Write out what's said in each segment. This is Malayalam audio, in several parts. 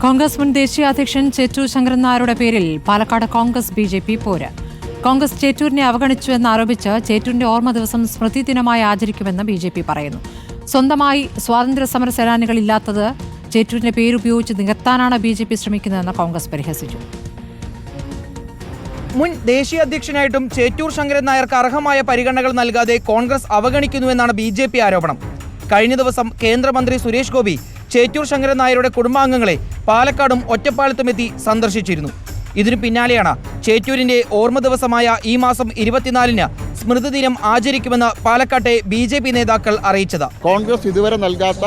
കോൺഗ്രസ് മുൻ ദേശീയ അധ്യക്ഷൻ ചേറ്റൂർ ശങ്കരൻ നായരുടെ പേരിൽ പാലക്കാട് കോൺഗ്രസ് ബി.ജെ.പി. പോര്. കോൺഗ്രസ് ചേറ്റൂരിനെ അവഗണിച്ചുവെന്നാരോപിച്ച് ചേറ്റൂരിന്റെ ഓർമ്മ ദിവസം സ്മൃതി ദിനമായി ആചരിക്കുമെന്ന് ബി.ജെ.പി. പറയുന്നു. സ്വന്തമായി സ്വാതന്ത്ര്യ സമര സേനാനികളില്ലാത്തത് ചേറ്റൂരിന്റെ പേരുപയോഗിച്ച് നികത്താനാണ് ബി.ജെ.പി. ശ്രമിക്കുന്നതെന്ന് കോൺഗ്രസ് പരിഹസിച്ചു. മുൻ ദേശീയ അധ്യക്ഷനായിട്ടും ചേറ്റൂർ ശങ്കരൻ നായർക്ക് അർഹമായ പരിഗണനകൾ നൽകാതെ കോൺഗ്രസ് അവഗണിക്കുന്നുവെന്നാണ് ബി.ജെ.പി. ആരോപണം. കഴിഞ്ഞ ദിവസം കേന്ദ്രമന്ത്രി സുരേഷ് ഗോപി ചേറ്റൂർ ശങ്കരൻ നായരുടെ കുടുംബാംഗങ്ങളെ പാലക്കാടും ഒറ്റപ്പാലത്തുമെത്തി സന്ദർശിച്ചിരുന്നു. ഇതിനു പിന്നാലെയാണ് ചേറ്റൂരിന്റെ ഓർമ്മ ദിവസമായ ഈ മാസം 24-ന് സ്മൃതിദിനം ആചരിക്കുമെന്ന് പാലക്കാട്ടെ ബി.ജെ.പി. നേതാക്കൾ അറിയിച്ചത്. കോൺഗ്രസ് ഇതുവരെ നൽകാത്ത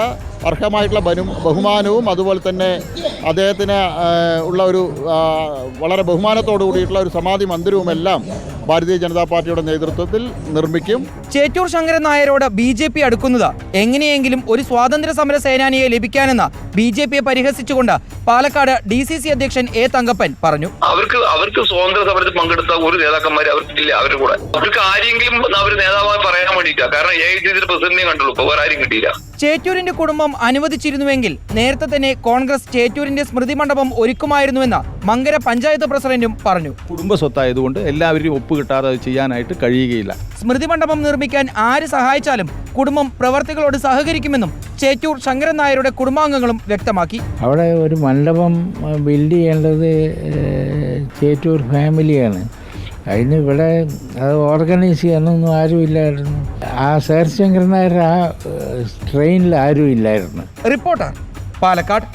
അർഹമായിട്ടുള്ള ബഹുമാനവും അതുപോലെ തന്നെ അദ്ദേഹത്തിന് ഉള്ള ഒരു വളരെ ബഹുമാനത്തോടു കൂടിയിട്ടുള്ള ഒരു സമാധി മന്ദിരവുമെല്ലാം ഭാരതീയ ജനതാ പാർട്ടിയുടെ നേതൃത്വത്തിൽ നിർമ്മിക്കും. ചേറ്റൂർ ശങ്കരൻ നായരോട് ബി.ജെ.പി. അടുക്കുന്നത് എങ്ങനെയെങ്കിലും ഒരു സ്വാതന്ത്ര്യ സമര സേനാനിയെ ലഭിക്കാനെന്ന് ബി.ജെ.പിയെ പരിഹസിച്ചുകൊണ്ട് പാലക്കാട് ഡി.സി.സി. അധ്യക്ഷൻ എ. തങ്കപ്പൻ പറഞ്ഞു. അവർക്ക് സ്വാതന്ത്ര്യ സമരത്തിൽ പങ്കെടുത്ത ഒരു നേതാക്കന്മാർ അവർക്കില്ല. അവരുടെ കൂടെ അവർക്ക് ആരെങ്കിലും അവർ നേതാവായി പറയാൻ വേണ്ടിയിട്ടാ. കാരണം എ.ഐ.സി.സിയുടെ പ്രസിഡന്റിനെ കണ്ടുള്ളൂ, ഇപ്പൊ വേറെ ആരും കിട്ടിയില്ല. ചേറ്റൂരിന്റെ കുടുംബം അനുവദിച്ചിരുന്നുവെങ്കിൽ നേരത്തെ തന്നെ കോൺഗ്രസ് ചേറ്റൂരിന്റെ സ്മൃതി മണ്ഡപം ഒരുക്കുമായിരുന്നുവെന്ന് മങ്കര പഞ്ചായത്ത് പ്രസിഡന്റും പറഞ്ഞു. കുടുംബ സ്വത്തായതുകൊണ്ട് എല്ലാവരും ഒപ്പ് കിട്ടാതെ അത് ചെയ്യാനായിട്ട് കഴിയുകയില്ല. സ്മൃതി മണ്ഡപം നിർമ്മിക്കാൻ ആര് സഹായിച്ചാലും കുടുംബം പ്രവർത്തികളോട് സഹകരിക്കുമെന്നും ചേറ്റൂർ ശങ്കരൻ നായരുടെ കുടുംബാംഗങ്ങളും വ്യക്തമാക്കി. അവിടെ ഒരു മണ്ഡപം ബിൽഡ് ചെയ്യേണ്ടത് ചേറ്റൂർ ഫാമിലിയാണ്. അതിന് ഇവിടെ അത് ഓർഗനൈസ് ചെയ്യാനൊന്നും ആരുമില്ലായിരുന്നു. ആ സർ ശങ്കരൻ നായർ ആ ട്രെയിനിൽ ആരും ഇല്ലായിരുന്നു. റിപ്പോർട്ടർ, പാലക്കാട്.